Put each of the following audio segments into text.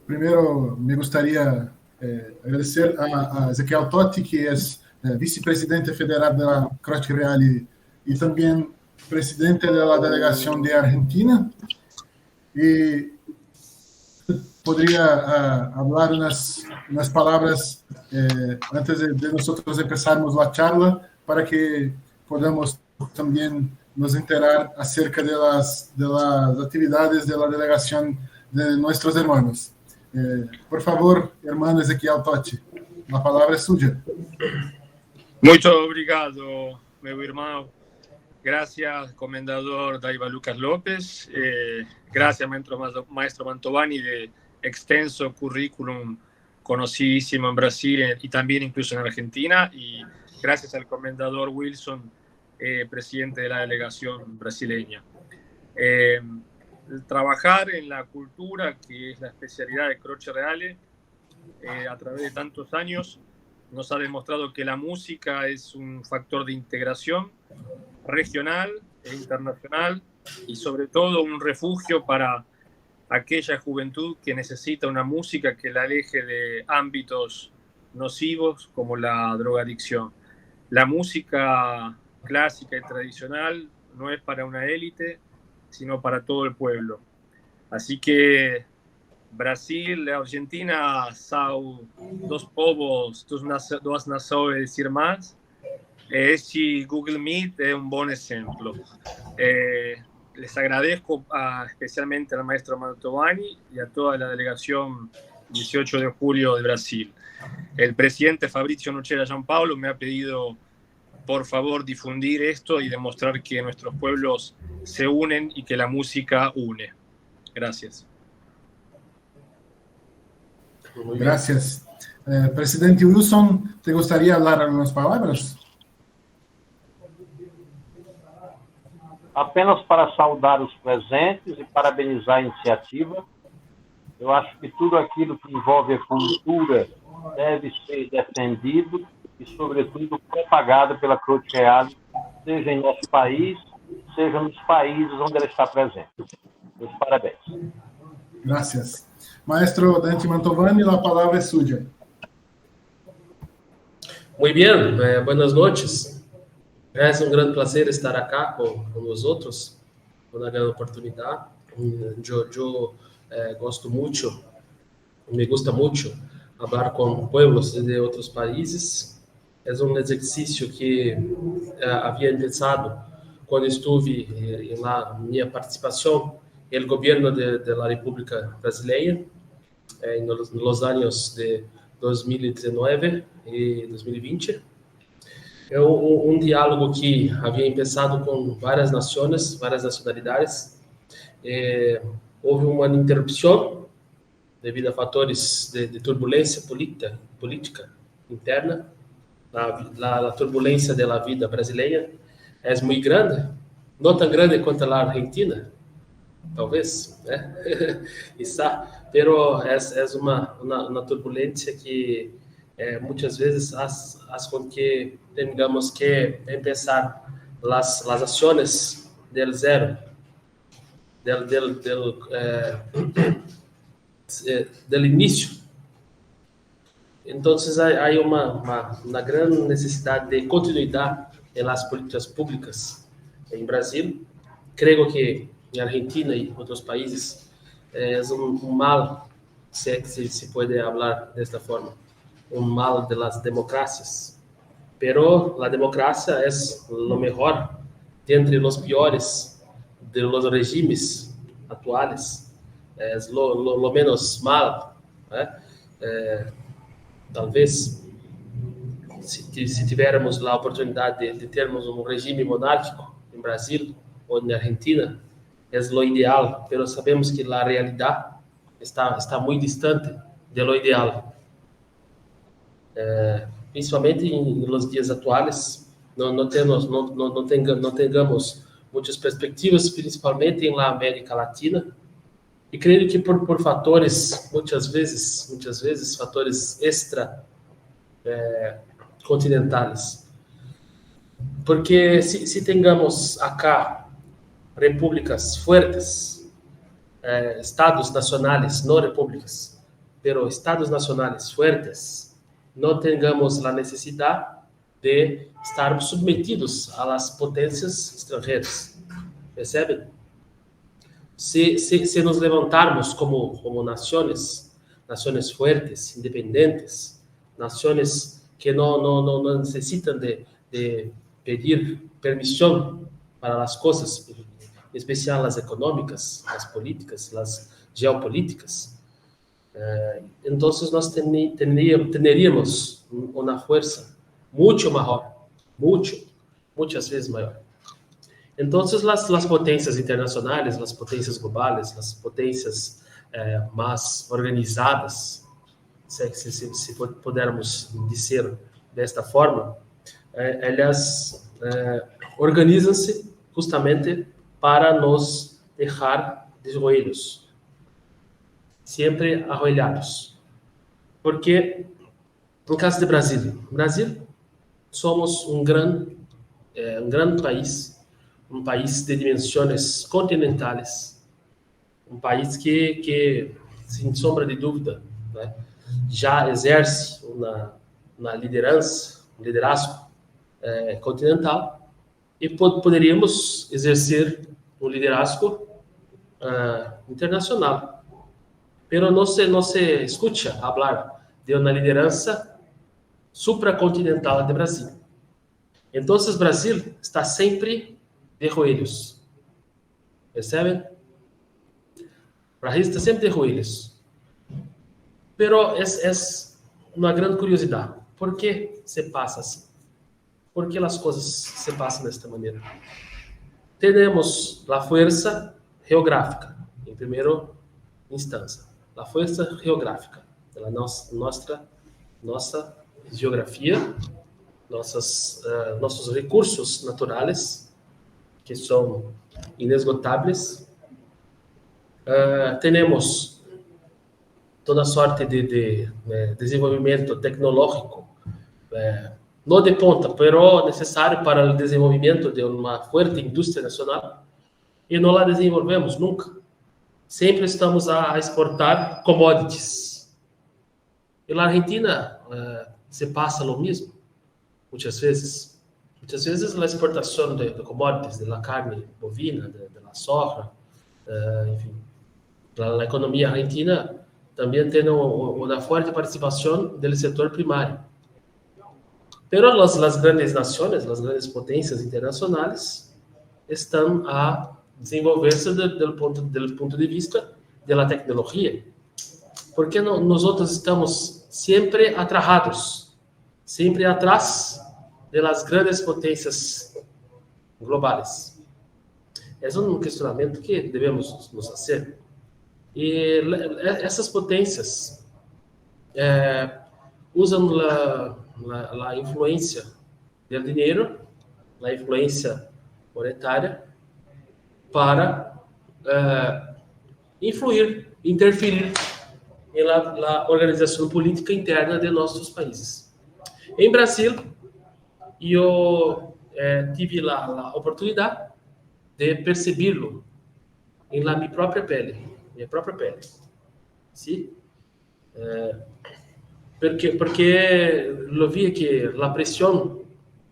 Primero, me gustaría agradecer a Ezequiel Totti, que es vicepresidente federal de la Croce Reale y también presidente de la delegación de Argentina. Y podría hablar unas palabras antes de nosotros empezarmos la charla para que podamos también nos enterar acerca de las actividades de la delegación de nuestros hermanos. Por favor, hermano Ezequiel Totti, a palavra é suja. Muito obrigado, meu irmão. Gracias, comendador Daiva Lucas López. Gracias, maestro Mantovani, de extenso currículum conocidísimo en Brasil y también incluso en Argentina. Y gracias al comendador Wilson, presidente de la delegación brasileña. Trabajar en la cultura, que es la especialidad de Croce Reale, a través de tantos años, nos ha demostrado que la música es un factor de integración regional e internacional y sobre todo un refugio para aquella juventud que necesita una música que la aleje de ámbitos nocivos como la drogadicción. La música clásica y tradicional no es para una élite, sino para todo el pueblo. Así que Brasil e Argentina são dos povos, duas nações, decir más. Este Google Meet es un buen ejemplo. Les agradezco especialmente al maestro Mantovani y a toda la delegación 18 de julio de Brasil. El presidente Fabrizio Nocera Gianpaolo me ha pedido, por favor, difundir esto y demostrar que nuestros pueblos se unen y que la música une. Gracias. Gracias. Presidente Wilson, ¿te gustaría hablar algunas palabras? Apenas para saudar os presentes e parabenizar a iniciativa. Eu acho que tudo aquilo que envolve a cultura deve ser defendido e, sobretudo, propagado pela Croce Reale, seja em nosso país, seja nos países onde ela está presente. Meus parabéns. Gracias. Maestro Dante Mantovani, a palavra é suya. Muy bien, buenas noches. Es un gran placer estar acá con vosotros, una gran oportunidad. Yo gosto mucho, me gusta mucho hablar con pueblos de otros países. Es un ejercicio que había empezado cuando estuve en mi participación en el gobierno de la República Brasileña en los años de 2019 y 2020. É um diálogo que havia começado com várias nações, várias nacionalidades. Houve uma interrupção devido a fatores de turbulência política interna. A turbulência da vida brasileira é muito grande, não tão grande quanto a Argentina, talvez, né? Pero é uma turbulência que muitas vezes faz com que tengamos que empezar las acciones del zero, del inicio. Entonces hay una gran necesidad de continuidad en las políticas públicas en Brasil. Creo que en Argentina y otros países es un mal, si es que se puede hablar de esta forma, un mal de las democracias. Pero la democracia es lo mejor de entre los peores de los regímenes actuales. Es lo menos mal. Tal vez, si tivéssemos a oportunidade de termos um regime monárquico em Brasil ou na Argentina, é o ideal, mas sabemos que a realidade está muito distante do ideal. Principalmente nos dias atuais, não tengamos muitas perspectivas, principalmente na América Latina. E creio que por fatores, muitas vezes fatores extra continentais. Porque se tengamos acá repúblicas fuertes, estados nacionales, no repúblicas, pero estados nacionales fuertes, no tengamos la necesidad de estar submetidos a las potencias extranjeras. Perceben? Se nos levantarmos como naciones fuertes, independentes, naciones que no necesitan de pedir permisión para las cosas, en especial las económicas, las políticas, las geopolíticas, entonces nós teríamos uma fuerza mucho mejor, muchas veces mayor. Entonces las potencias internacionales, las potencias globales, las potencias más organizadas, se pudermos dizer desta forma, elas organizam-se justamente para nos deixar de joelhos, sempre arroelhados. Porque, no caso de Brasil somos um grande país, um país de dimensões continentais, um país que sem sombra de dúvida, né, já exerce uma liderança, um liderazgo continental, e poderíamos exercer um liderazgo internacional. Pero não se escuta falar de uma liderança supracontinental de Brasil. Então, Brasil está sempre de joelhos. Percebem? Brasil está sempre de joelhos. Pero é uma grande curiosidade. Por que se passa assim? Por que as coisas se passam desta maneira? Temos a força geográfica, em primeira instância. A força geográfica, da nossa geografia, nossos recursos naturais, que são inesgotáveis. Temos toda sorte de desenvolvimento tecnológico, não de ponta, pero necessário para o desenvolvimento de uma forte indústria nacional, e não a desenvolvemos nunca. Sempre estamos a exportar commodities. E na Argentina se passa o mesmo, muitas vezes. Muitas vezes a exportação de commodities, da carne bovina, da soja, enfim, a economia argentina também tem uma forte participação do setor primário. Pero as grandes nações, as grandes potências internacionais estão a desenvolver-se do ponto de vista da tecnologia, porque nós outros estamos sempre atrasados, sempre atrás das grandes potências globais. É um questionamento que devemos nos fazer. E essas potências usam a influência do dinheiro, a influência monetária, para interferir na organização política interna de nossos países. Em Brasil, eu tive a oportunidade de percebi-lo na minha própria pele. Sim? Porque eu vi que a pressão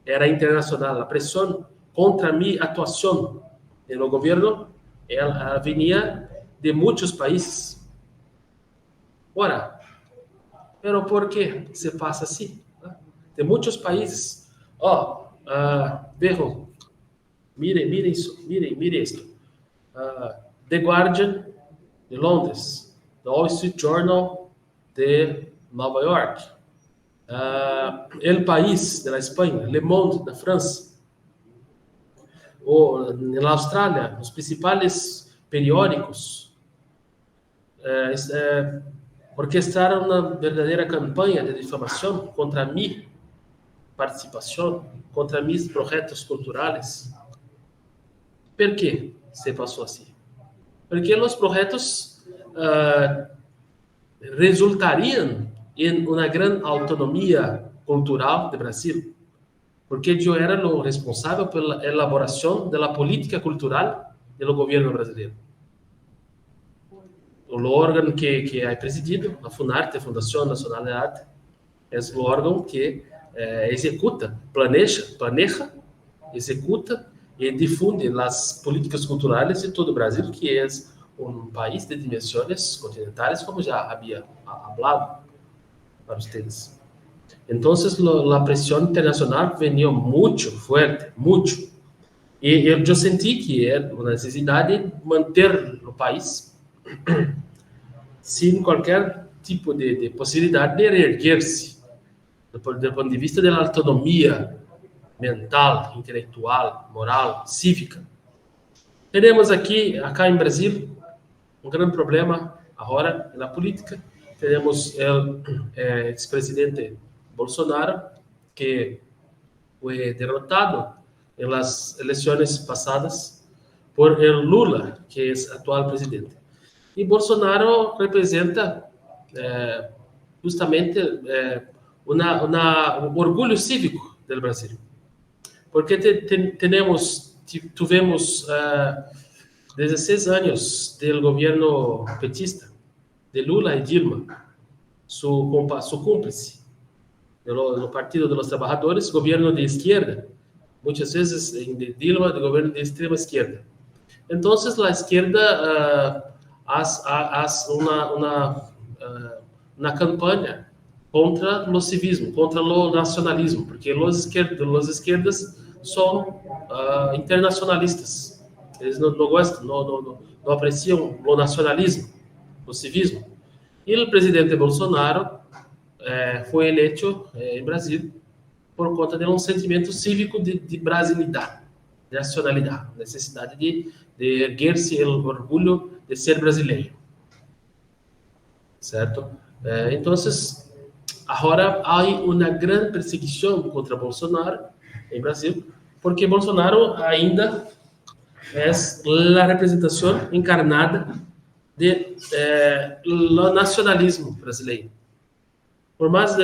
era internacional, a pressão contra a minha atuação no governo, ela vinha de muitos países. Ora, pero por que se passa assim? De muitos países. Vejo, mirem isso, mirem isto. The Guardian de Londres, The Wall Street Journal de Nova York, El País da Espanha, Le Monde da França, ou na Austrália, os principais periódicos orquestraram uma verdadeira campanha de difamação contra a minha participação, contra meus projetos culturais. Por que se passou assim? Porque os projetos resultariam em uma grande autonomia cultural do Brasil, porque eu era o responsável pela elaboração da política cultural do governo brasileiro. o órgão que é presidido, a Funarte, a Fundação Nacional de Arte, é o órgão que executa, planeja, executa e difunde as políticas culturais de todo o Brasil, que é um país de dimensões continentais, como já havia falado para vocês. Então, a pressão internacional veio muito forte, muito. E eu senti que era uma necessidade de manter o país sem qualquer tipo de possibilidade de erguer-se, do ponto de vista da autonomia mental, intelectual, moral, cívica. Temos acá em Brasil, um grande problema agora na política. Temos o ex-presidente Bolsonaro, que foi derrotado nas eleições passadas por Lula, que é atual presidente. E Bolsonaro representa justamente um orgulho cívico do Brasil. Porque tivemos 16 anos do governo petista, de Lula e Dilma, su cúmplice, no Partido dos Trabalhadores, governo de esquerda, muitas vezes de Dilma, de governo de extrema esquerda. Então, a esquerda faz uma campanha contra o civismo, contra o nacionalismo, porque os esquerdas são internacionalistas. Eles não gostam, não apreciam o nacionalismo, o civismo. E o presidente Bolsonaro foi eleito em Brasil por conta de um sentimento cívico de brasilidade, de nacionalidade, necessidade de erguer-se o orgulho de ser brasileiro. Certo? Então, agora há uma grande perseguição contra Bolsonaro em Brasil, porque Bolsonaro ainda é a representação encarnada do nacionalismo brasileiro. Por mais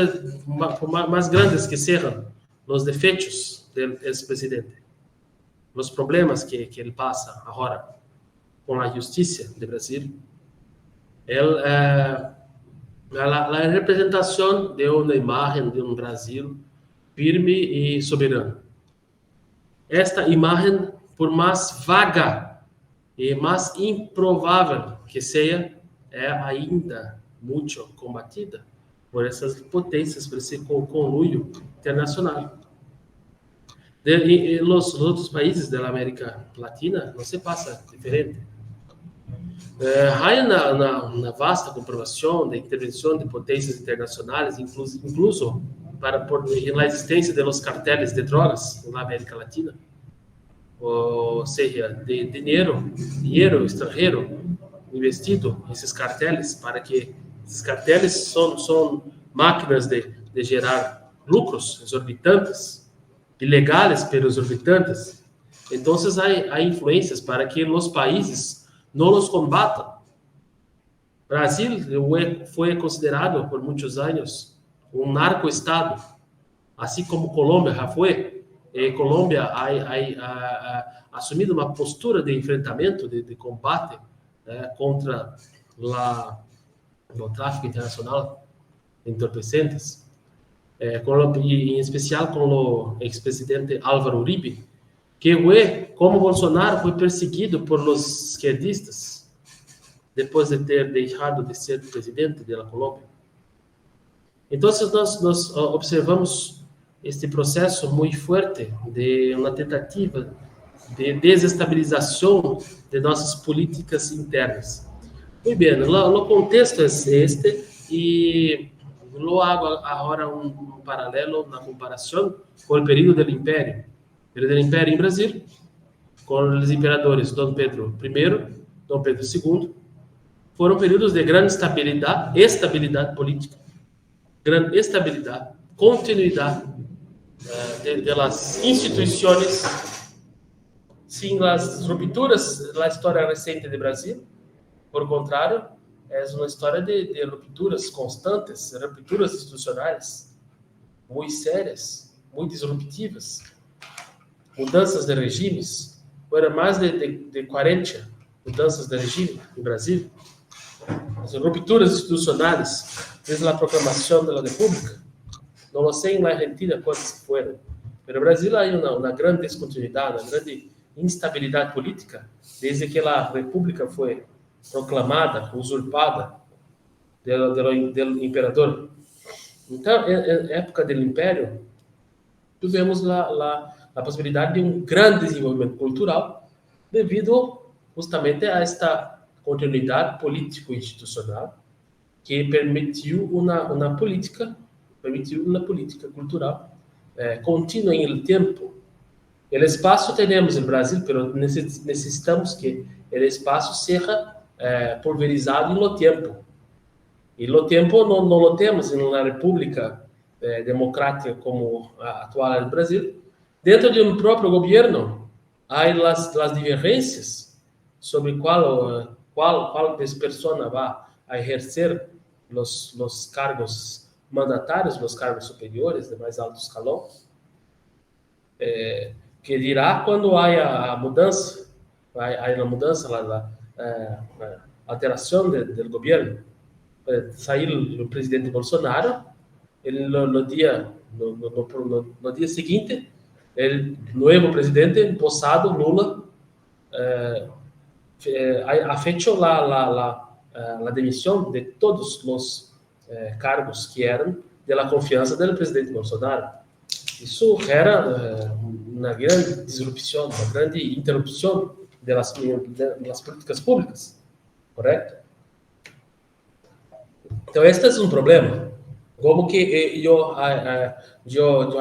grandes que sejam os defeitos do ex-presidente, os problemas que ele passa agora com a justiça do Brasil, a representação de uma imagem de um Brasil firme e soberano. Esta imagem, por mais vaga e mais improvável que seja, é ainda muito combatida por essas potências, por esse conluio internacional. E os outros países da América Latina não se passa diferente. Há na vasta comprovação da intervenção de potências internacionais, incluso na existência dos cartéis de drogas na América Latina, ou seja, de dinheiro estrangeiro investido nesses cartéis, para que esses cartéis são máquinas de gerar lucros exorbitantes, ilegais, pero exorbitantes. Então, há influências para que os países não os combatam. Brasil foi considerado por muitos anos um narco-estado, assim como Colômbia já foi. Colômbia ha assumido uma postura de enfrentamento, de combate contra o tráfico internacional de entorpecentes, em especial com o ex-presidente Álvaro Uribe, que como Bolsonaro foi perseguido por os esquerdistas depois de ter deixado de ser presidente da Colômbia. Então, nós observamos este processo muito forte de uma tentativa de desestabilização de nossas políticas internas. Muito bem, o contexto é este, e eu hago agora um paralelo na comparação com o período do Império. O período do Império em Brasil, com os imperadores Dom Pedro I, Dom Pedro II, foram períodos de grande estabilidade política, grande estabilidade, continuidade das instituições, sem as rupturas da história recente do Brasil. Por contrário, é uma história de rupturas constantes, rupturas institucionais muito sérias, muito disruptivas, mudanças de regimes. Foram mais de 40 mudanças de regime no Brasil. as rupturas institucionais desde a proclamação da República. Não sei na Argentina quantas foram, mas no Brasil há uma grande descontinuidade, uma grande instabilidade política desde que a República foi proclamada, usurpada do imperador. Então, na época do Império, tivemos a possibilidade de um grande desenvolvimento cultural devido justamente a esta continuidade político-institucional que permitiu uma política cultural contínua em tempo. O espaço temos no Brasil, mas necessitamos que o espaço seja pulverizado no tempo. E no tempo não lo temos em uma república democrática como a atual do Brasil. Dentro de um próprio governo, há as divergências sobre qual pessoa vai exercer os cargos mandatários, os cargos superiores de mais alto escalão, que dirá quando há a mudança, a alteração do governo. Sair o presidente Bolsonaro, ele no dia seguinte, o novo presidente, empossado, Lula, ha feito a demissão de todos os cargos que eram da confiança do presidente Bolsonaro. Isso era uma grande disrupção, uma grande interrupção das políticas públicas, correto? Então, este é um problema. Como que eu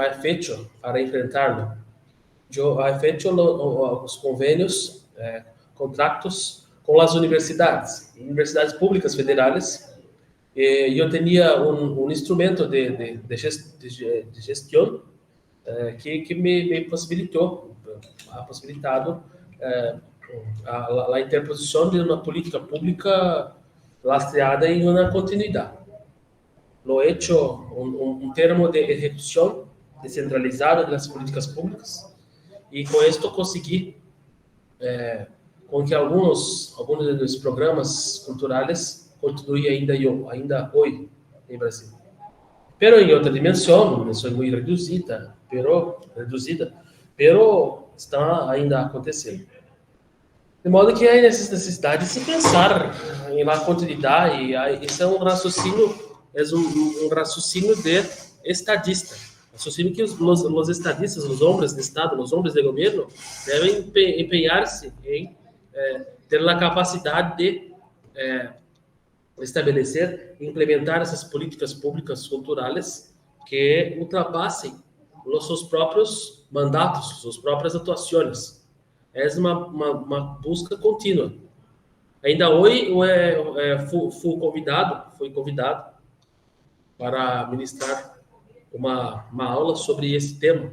he feito para enfrentá-lo? Eu he feito os convênios, contratos com as universidades públicas federais. Eu tinha um instrumento de gestão que me possibilitado a interposição de uma política pública lastreada em uma continuidade. Lo he hecho um termo de execução descentralizado das políticas públicas e com isso consegui com que alguns dos programas culturais continuem ainda hoje em Brasil. Pero em outra dimensão muito reduzida, pero está ainda acontecendo. De modo que há necessidade de se pensar em uma continuidade, e esse é um raciocínio de estadista. Raciocínio que os estadistas, os homens de Estado, os homens de governo, devem empenhar-se em ter a capacidade de estabelecer e implementar essas políticas públicas culturais que ultrapassem os seus próprios mandatos, suas próprias atuações. É uma busca contínua. Ainda hoje fui convidado para ministrar uma aula sobre esse tema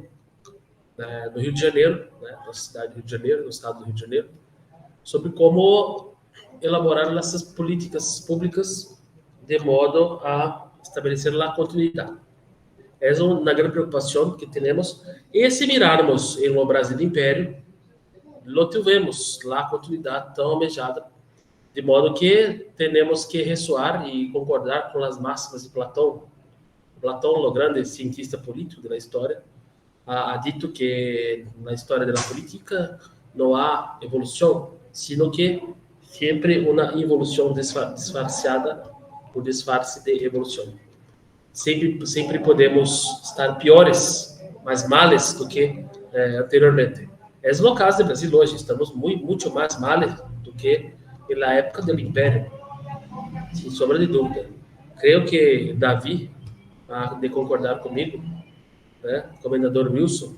no Rio de Janeiro, na cidade do Rio de Janeiro, no estado do Rio de Janeiro, sobre como elaborar essas políticas públicas de modo a estabelecer a continuidade. Essa é uma grande preocupação que temos. E se mirarmos no Brasil Império, não tivemos lá a continuidade tão almejada, de modo que temos que ressoar e concordar com as máximas de Platão. Platão, o grande cientista político da história, ha dito que na história da política não há evolução, sino que sempre uma evolução disfarçada por disfarce de evolução. Sempre podemos estar piores, mais males do que anteriormente. Esse é o caso do Brasil hoje. Estamos muito mais males do que na época do Império, sem sombra de dúvida. Creio que Davi há de concordar comigo, o comendador Wilson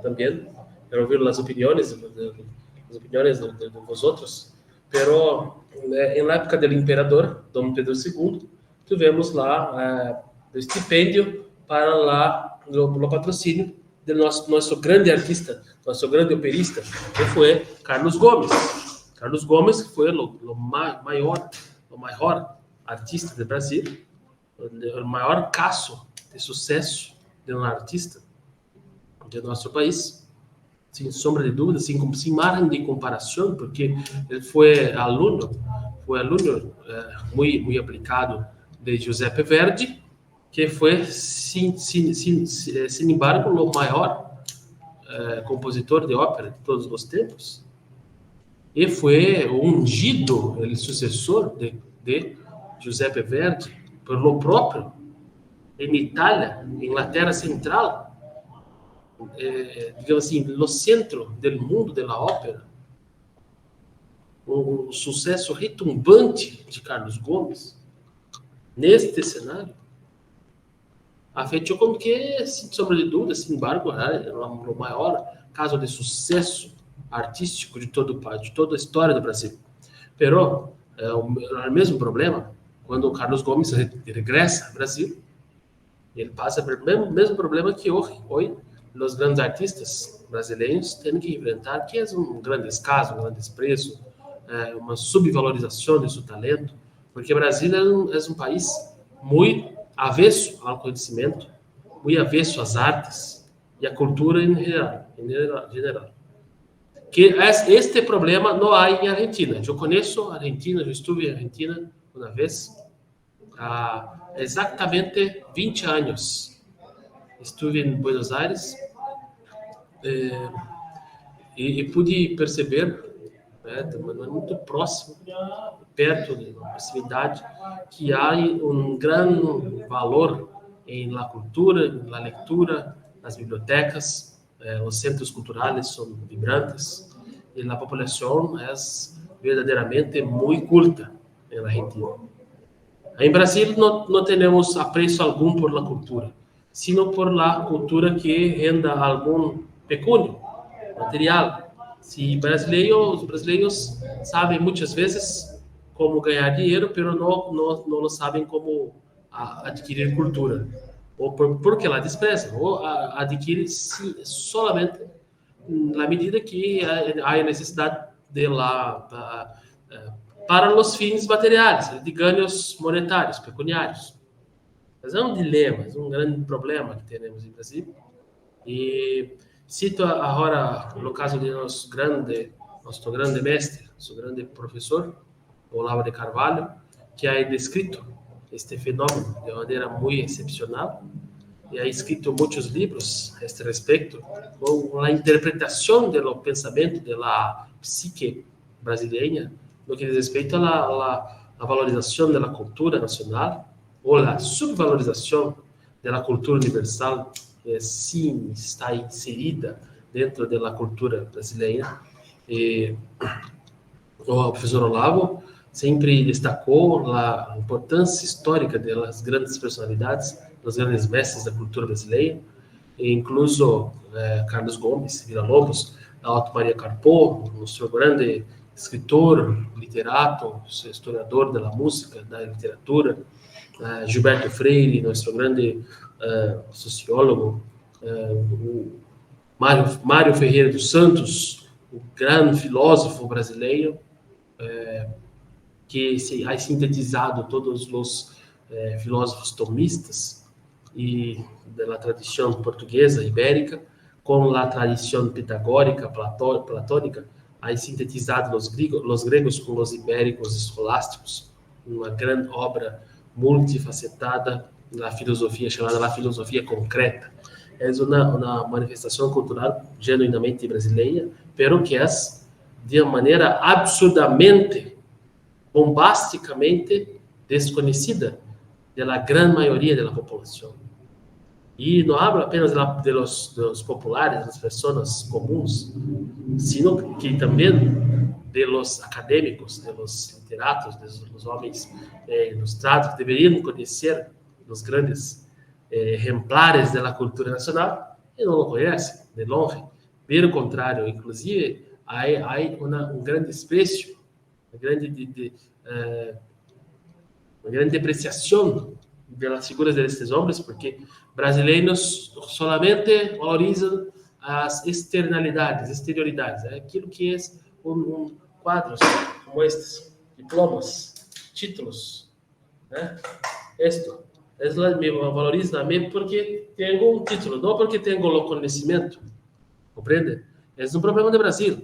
também. Quero ouvir as opiniões de vosotros. Pero na época do imperador Dom Pedro II, tivemos lá o estipêndio para o patrocínio de nosso grande artista, nosso grande operista, que foi Carlos Gomes. Carlos Gomes foi o maior artista do Brasil, o maior caso de sucesso de um artista de nosso país, sem sombra de dúvida, sem margem de comparação, porque ele foi fue alumno muy aplicado de Giuseppe Verdi, que fue, sin embargo, o maior compositor de ópera de todos os tempos. E foi ungido, o sucessor de Giuseppe Verdi, por lo próprio, em Itália, Inglaterra Central, digamos assim, no centro do mundo da ópera. Um sucesso retumbante de Carlos Gomes, neste cenário, afetou com que, sem sombra de dúvida, sem embargo, é o maior caso de sucesso artístico de toda a história do Brasil. Pero, o mesmo problema, quando o Carlos Gomes regressa ao Brasil, ele passa pelo mesmo problema que hoje os grandes artistas brasileiros têm que enfrentar, que é um grande descaso, um grande desprezo, uma subvalorização de seu talento, porque o Brasil é um país muito avesso ao conhecimento, muito avesso às artes e à cultura em geral. Que este problema não há em Argentina. Eu conheço a Argentina, eu estive em Argentina uma vez, há exatamente 20 anos. Estive em Buenos Aires e pude perceber, de maneira muito próxima, perto da proximidade, que há um grande valor na cultura, na leitura, nas bibliotecas, os centros culturais são vibrantes e a população é verdadeiramente muito culta na Argentina. Em Brasil não temos apreço algum por la cultura, sino por la cultura que renda algum pecúnio material. Se os brasileiros sabem muitas vezes como ganhar dinheiro, mas não sabem como adquirir cultura. Ou porque la desprezam, ou adquirem solamente na medida que há necessidade para os fins materiais, de ganhos monetários, pecuniários. Mas é um dilema, é um grande problema que temos no Brasil. E cito agora no caso de nosso grande mestre, nosso grande professor, Olavo de Carvalho, que ha descrito este fenômeno de maneira muito excepcional e ha escrito muitos livros a este respeito, com a interpretação do pensamento da psique brasileira no que diz respeito à valorização da cultura nacional ou a subvalorização da cultura universal, que sim está inserida dentro da cultura brasileira. E o professor Olavo sempre destacou a importância histórica das grandes personalidades, dos grandes mestres da cultura brasileira, incluso Carlos Gomes, Villa-Lobos, Otto Maria Carpo, nosso grande escritor, literato, historiador da música, da literatura, Gilberto Freire, nosso grande sociólogo, Mário Ferreira dos Santos, o grande filósofo brasileiro, que ha sintetizado todos os filósofos tomistas e da tradição portuguesa ibérica com a tradição pitagórica platônica, ha sintetizado os gregos com os ibéricos escolásticos, uma grande obra multifacetada na filosofia chamada a filosofia concreta. É uma manifestação cultural genuinamente brasileira, pero que é de uma maneira absurdamente, bombasticamente desconhecida pela grande maioria da população. E não hablo apenas dos populares, das pessoas comuns, sino que também dos acadêmicos, dos literatos, dos homens ilustrados, que deveriam conhecer os grandes exemplares da cultura nacional e não o conhecem, de longe. Pelo contrário, inclusive, há um grande desprezo, uma grande depreciação das figuras destes homens, porque brasileiros solamente valorizam as exterioridades, aquilo que é quadros como estes, diplomas, títulos, Esto me valoriza a mim porque tenho um título, não porque tenho o conhecimento, compreende? É um problema do Brasil.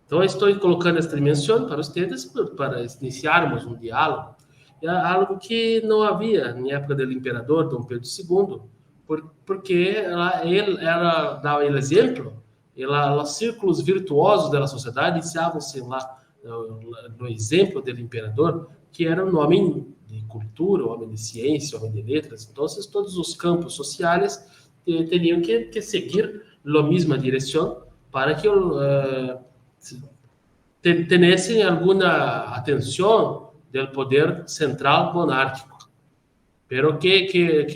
Então, estou colocando esta dimensão para vocês, para iniciarmos um diálogo. É algo que não havia na época do imperador Dom Pedro II, porque ela dava o exemplo, os círculos virtuosos da sociedade iniciavam-se lá no exemplo do imperador, que era um homem de cultura, um homem de ciência, um homem de letras. Então, todos os campos sociais teriam que seguir a mesma direção para que tivessem alguma atenção do poder central monárquico. Pero que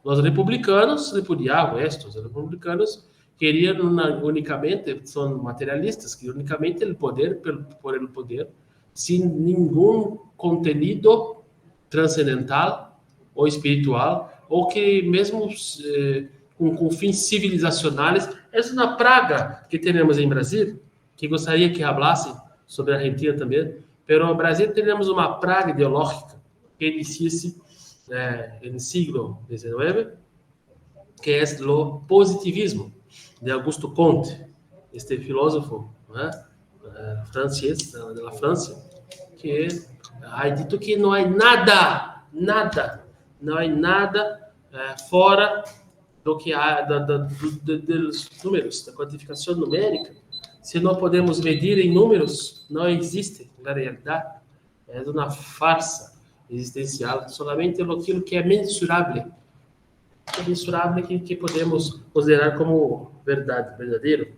os republicanos repudiavam esto. Os republicanos queriam unicamente, são materialistas, que unicamente o poder por el poder, sem nenhum conteúdo transcendental ou espiritual, ou que mesmo com fins civilizacionais. Essa é uma praga que temos em Brasil, que gostaria que falasse sobre a Argentina também. Mas no Brasil temos uma praga ideológica que inicia-se no século XIX, que é o positivismo de Auguste Comte, este filósofo francês da França, que ha dito que não há nada fora do que há dos números, da quantificação numérica. Se não podemos medir em números, não existe na realidade. É uma farsa existencial. Solamente aquilo que é mensurável. É mensurável que podemos considerar como verdade, verdadeiro.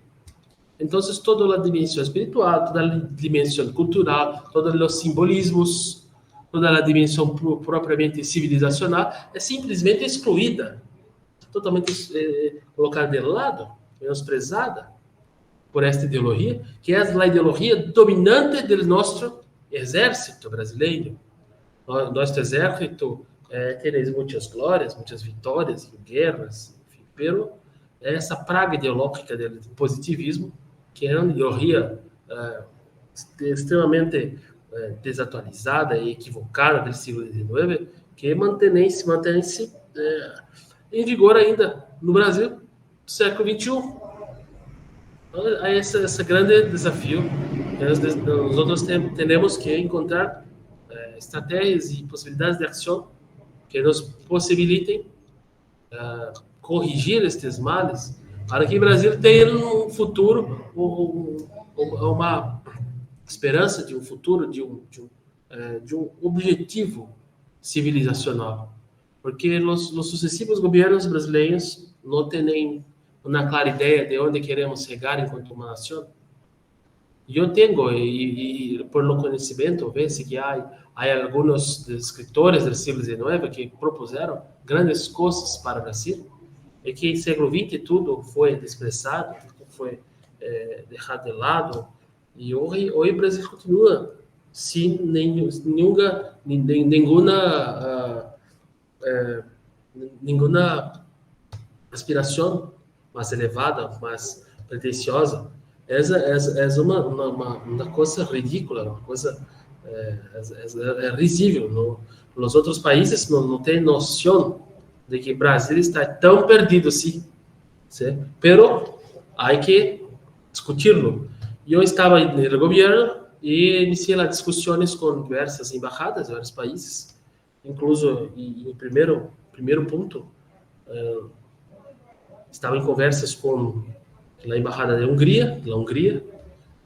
Então, toda a dimensão espiritual, toda a dimensão cultural, todos os simbolismos, toda a dimensão propriamente civilizacional é simplesmente excluída, totalmente colocada de lado, menosprezada por esta ideologia, que é a ideologia dominante do nosso exército brasileiro. Nosso exército tem muitas glórias, muitas vitórias, guerras, enfim, pero essa praga ideológica do positivismo, que é uma ideologia extremamente desatualizada e equivocada do século XIX, que mantém-se em vigor ainda no Brasil do século XXI. Então, esse grande desafio. Nós outros temos que encontrar estratégias e possibilidades de ação que nos possibilitem corrigir estes males, para que o Brasil tenha um futuro, uma esperança de um futuro, de um objetivo civilizacional. Porque os sucessivos governos brasileiros não têm nem uma clara ideia de onde queremos chegar enquanto uma nação. Eu tenho, e por no conhecimento, vê-se que há alguns escritores do século XIX que propuseram grandes coisas para o Brasil, e que no século XX tudo foi desprezado, foi deixado de lado, e hoje o Brasil continua sem nenhuma aspiração mais elevada, mais pretensiosa. Essa é uma coisa ridícula, uma coisa risível. Nos outros países não tem noção de que o Brasil está tão perdido assim. Pero há que discutirlo. Eu estava no governo e iniciei as discussões com diversas embaixadas de vários países, incluso em primeiro ponto, estava em conversas com a embaixada da Hungria,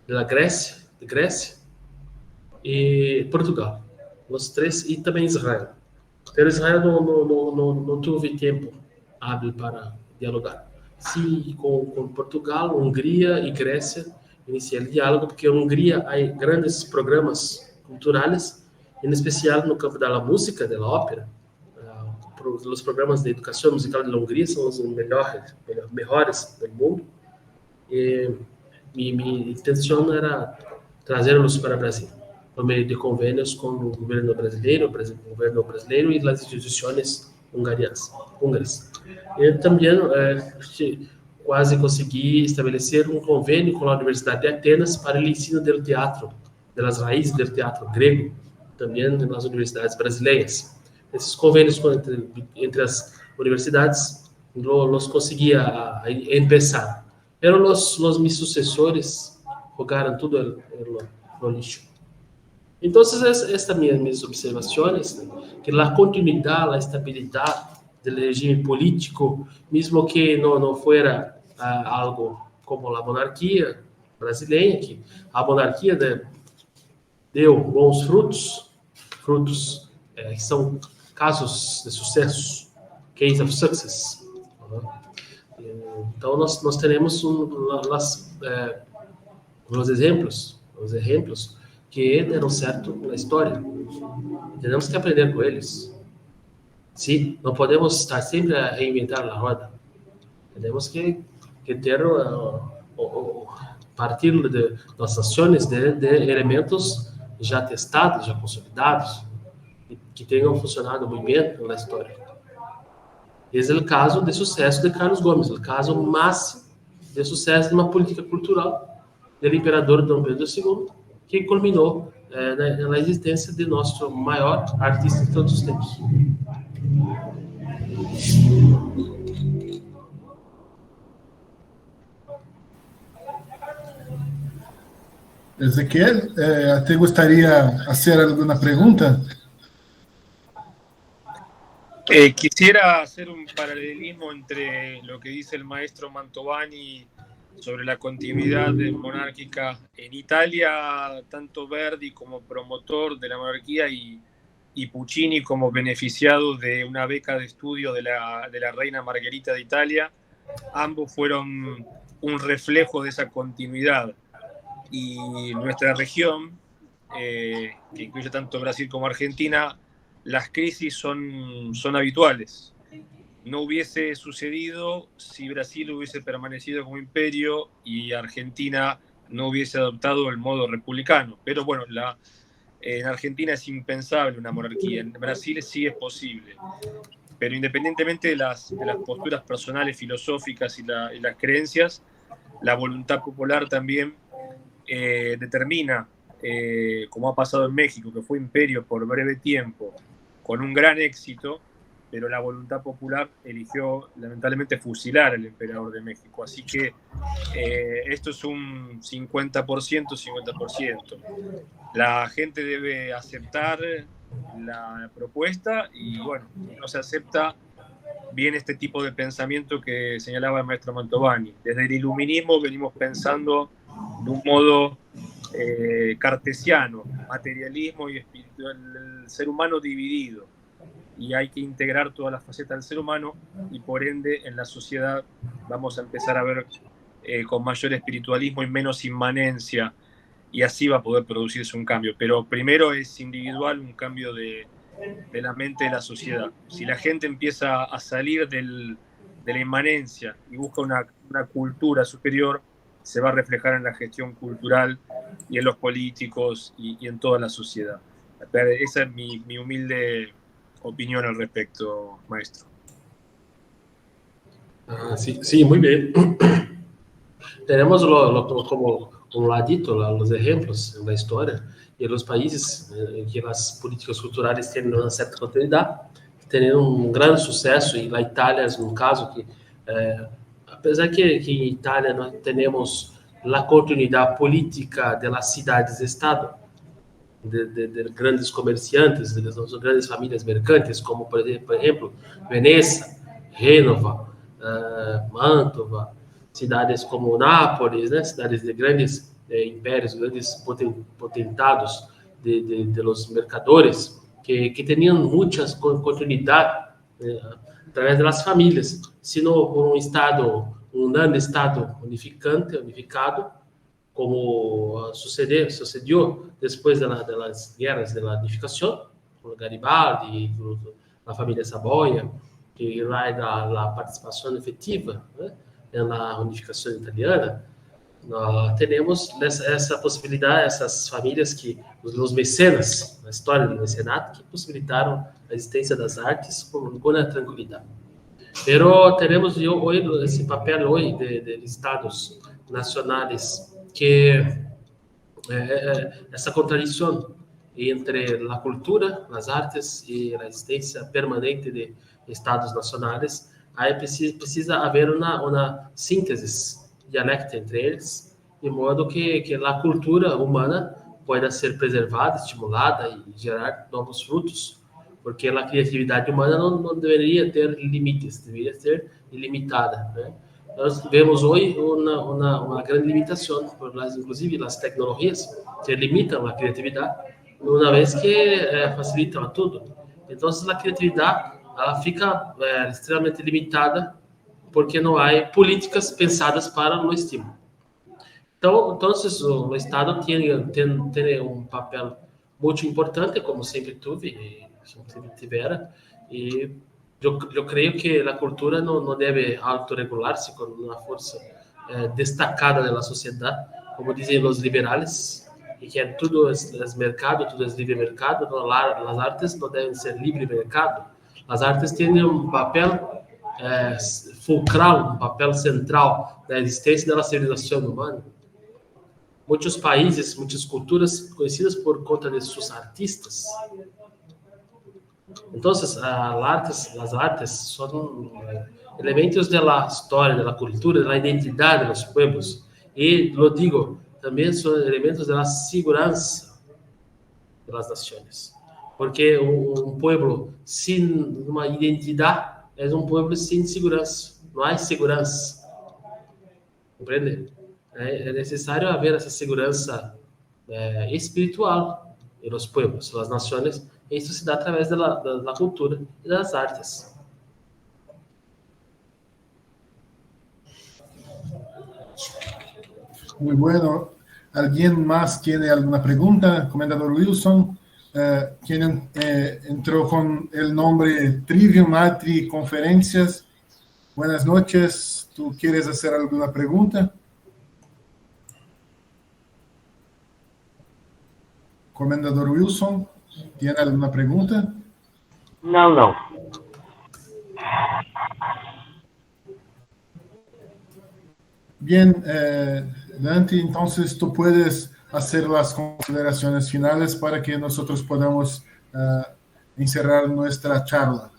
da Grécia e Portugal, os três, e também Israel. Pero Israel não teve tempo hábil para dialogar. Sim, com Portugal, Hungria e Grécia iniciei o diálogo, porque na Hungria há grandes programas culturais, em especial no campo da música, da ópera. Os programas de educação musical da Hungria são os melhores do mundo. E minha intenção era trazê-los para o Brasil, por meio de convênios com o governo brasileiro e as instituições húngaras. E também quase consegui estabelecer um convênio com a Universidade de Atenas para o ensino do teatro, das raízes do teatro grego, também nas universidades brasileiras. Esses convênios entre as universidades, los conseguia começar. Pero meus sucessores jogaram tudo no lixo. Então, estas minhas observações, né, que a continuidade, a estabilidade do regime político, mesmo que não fosse algo como a monarquia brasileira, que a monarquia deu bons frutos que são casos de sucesso, case of success. Então, nós teremos os exemplos que deram certo na história. Temos que aprender com eles. Sim, não podemos estar sempre a reinventar a roda. Temos que ter partir de nossas ações de elementos já testados, já consolidados, que tenham funcionado muito bem na história. Esse é o caso de sucesso de Carlos Gomes, o caso máximo de sucesso de uma política cultural do imperador Dom Pedro II, que culminou na existência de nosso maior artista de todos os tempos. Ezequiel, ¿te gustaría hacer alguna pregunta? Quisiera hacer un paralelismo entre lo que dice el maestro Mantovani sobre la continuidad monárquica en Italia, tanto Verdi como promotor de la monarquía y Puccini como beneficiado de una beca de estudio de la reina Margherita de Italia. Ambos fueron un reflejo de esa continuidad. Y nuestra región, que incluye tanto Brasil como Argentina, las crisis son habituales. No hubiese sucedido si Brasil hubiese permanecido como imperio y Argentina no hubiese adoptado el modo republicano. Pero bueno, en Argentina es impensable una monarquía, en Brasil sí es posible. Pero independientemente de las posturas personales, filosóficas y las creencias, la voluntad popular también determina, como ha pasado en México, que fue imperio por breve tiempo, con un gran éxito, pero la voluntad popular eligió lamentablemente fusilar al emperador de México. Así que esto es un 50%, 50%. La gente debe aceptar la propuesta y bueno, no se acepta bien este tipo de pensamiento que señalaba el maestro Mantovani. Desde el iluminismo venimos pensando de un modo cartesiano, materialismo y espiritual, el ser humano dividido, y hay que integrar todas las facetas del ser humano y por ende en la sociedad vamos a empezar a ver con mayor espiritualismo y menos inmanencia, y así va a poder producirse un cambio. Pero primero es individual un cambio de la mente de la sociedad. Si la gente empieza a salir de la inmanencia y busca una cultura superior, se va a reflejar en la gestión cultural y en los políticos y en toda la sociedad. Esa es mi humilde opinión al respecto, maestro. Sí, muy bien. Tenemos como un ladito los ejemplos en la historia y en los países en que las políticas culturales tienen una cierta continuidad, tienen un gran suceso, y la Italia es un caso que, apesar que en Italia no tenemos la continuidad política de las ciudades-estado, de grandes comerciantes, de las grandes familias mercantes, como por ejemplo Venecia, Génova, Mantova, cidades como Nápoles, né? Cidades de grandes impérios, grandes potentados de los mercadores, que tinham muita continuidade através das famílias, sino um grande estado unificado, como sucedió después de las guerras de la unificación, con Garibaldi, la familia Saboia, que vai da participação efetiva, né, na unificação italiana. Temos essa possibilidade, essas famílias os mecenas, na história do mecenato, que possibilitaram a existência das artes com alguma tranquilidade. Pero teremos hoje esse papel hoje de estados nacionais, que essa contradição entre a cultura, as artes e a existência permanente de estados nacionais, aí precisa haver uma síntese dialética entre eles, de modo que a cultura humana pueda ser preservada, estimulada e gerar novos frutos, porque a criatividade humana não deveria ter limites, deveria ser ilimitada, né? Nós vemos hoje uma grande limitação, inclusive as tecnologias que limitam a criatividade, uma vez que facilitam a tudo. Então, a criatividade ela fica extremamente limitada porque não há políticas pensadas para o estímulo. Então, o Estado tem um papel muito importante, como sempre tivera, e eu creio que a cultura não deve autorregular-se com uma força destacada da sociedade, como dizem os liberais, e que tudo é mercado, tudo é livre mercado. As artes não devem ser livre mercado. As artes têm um papel fulcral, um papel central da existência da civilização humana. Muitos países, muitas culturas conhecidas por conta de seus artistas. Então, as artes são elementos da história, da cultura, da identidade dos povos. E, lo digo, também são elementos da segurança das nações. Porque um povo sem uma identidade é um povo sem segurança. Não há segurança. Compreende? É necessário haver essa segurança espiritual nos povos, nas nações. Isso se dá através da cultura e das artes. Muy bueno. ¿Alguien más tiene alguna pregunta? Comendador Wilson, quien entró con el nombre Trivium Matri Conferencias. Buenas noches. ¿Tú quieres hacer alguna pregunta? Comendador Wilson, ¿tiene alguna pregunta? Não. Bien, Dante, entonces tú puedes hacer las consideraciones finales para que nosotros podamos encerrar nuestra charla.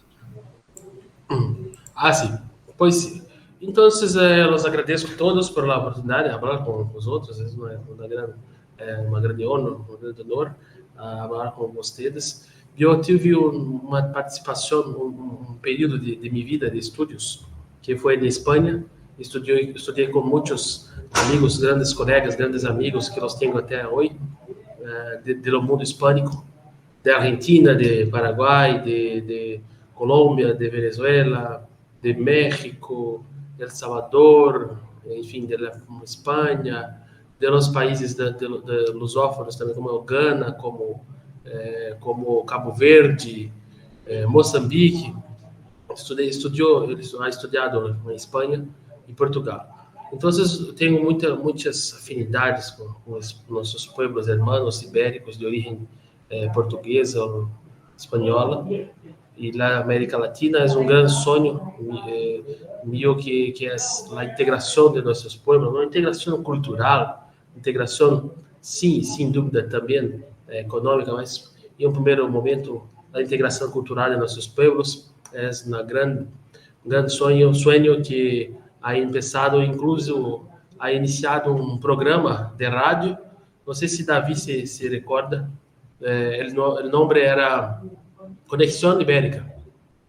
Sim. Pois sim. Então, eu os agradeço a todos por a oportunidade de falar com os outros. É uma grande honra, um grande honor falar com vocês. Eu tive uma participação, um período de minha vida de estudos, que foi na Espanha. Estudei com muitos amigos, grandes colegas, grandes amigos que nós temos até hoje, do mundo hispânico, da Argentina, de Paraguai, de Colômbia, de Venezuela, de México, de El Salvador, enfim, de Espanha, de los países de lusófonos também, como Gana, como Cabo Verde, Moçambique. Ele ha estudado na Espanha e Portugal. Então, eu tenho muitas afinidades com os nossos povos hermanos ibéricos de origem portuguesa ou espanhola. E a América Latina é um grande sonho meu que é a integração de nossos povos, uma integração cultural, integração, sim, sem dúvida, também econômica, mas em um primeiro momento, a integração cultural de nossos povos é um grande sonho que ha começado, incluso, ha iniciado um programa de rádio. Não sei se Davi se recorda, o nome era Conexão Ibérica.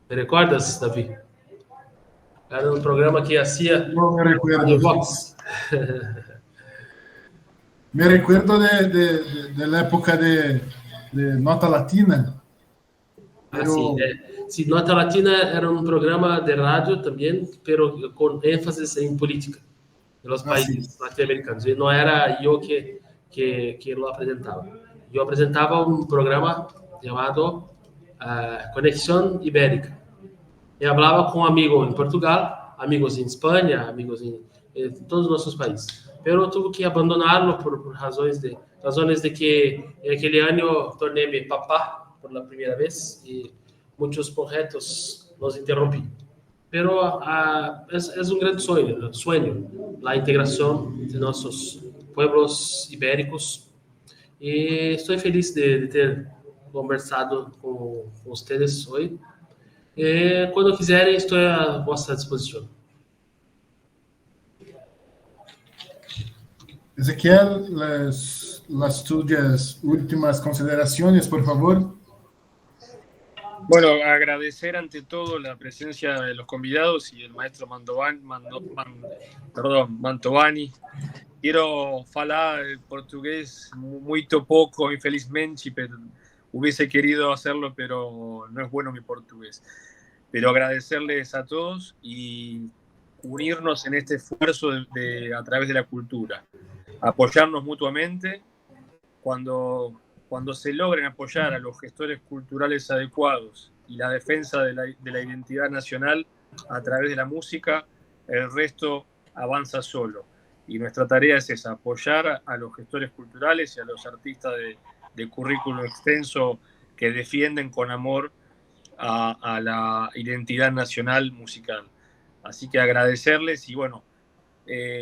¿Te recuerdas, Davi? Era um programa que hacía... No me recuerdo. Me recuerdo de la época de Nota Latina. Pero... Sim, Nota Latina era um programa de rádio também, pero com ênfase em política dos países latino-americanos. E não era eu que lo apresentava. Eu apresentava um programa chamado Conexão Ibérica. Eu falava com amigos em Portugal, amigos em Espanha, amigos em todos os nossos países. Pero eu tive que abandoná-lo por razões de que aquele ano tornei-me papá por a primeira vez e muitos projetos nos interrompi. Pero é um grande sonho, a integração de nossos pueblos ibéricos. E estou feliz de ter conversado com vocês hoje. E quando quiserem, estou à vossa disposição. Ezequiel, las tuyas últimas consideraciones, por favor. Bueno, agradecer ante todo la presencia de los convidados y el maestro Mantovani. Quiero falar portugués muy poco, infelizmente, pero hubiese querido hacerlo, pero no es bueno mi portugués. Pero agradecerles a todos y unirnos en este esfuerzo a través de la cultura. Apoyarnos mutuamente. Cuando se logren apoyar a los gestores culturales adecuados y la defensa de la identidad nacional a través de la música, el resto avanza solo. Y nuestra tarea es esa, apoyar a los gestores culturales y a los artistas de currículum extenso que defienden con amor a la identidad nacional musical. Así que agradecerles y bueno,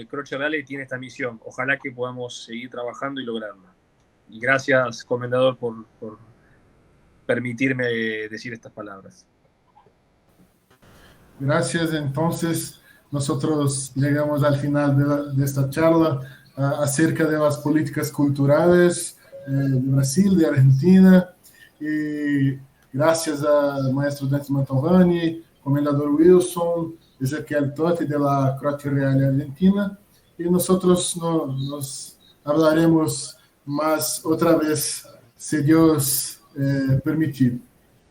Croce Reale tiene esta misión. Ojalá que podamos seguir trabajando y lograrla. Y gracias, comendador, por permitirme decir estas palabras. Gracias. Entonces, nosotros llegamos al final de esta charla acerca de las políticas culturales de Brasil, de Argentina. Y gracias al maestro Dante Mantovani, comendador Wilson, Ezequiel Totti de la Croce Reale Argentina. Y nosotros nos hablaremos más otra vez, si Dios permitir.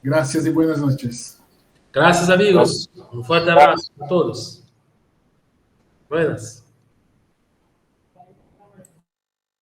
Gracias y buenas noches. Gracias, amigos. Un fuerte abrazo a todos. Buenas.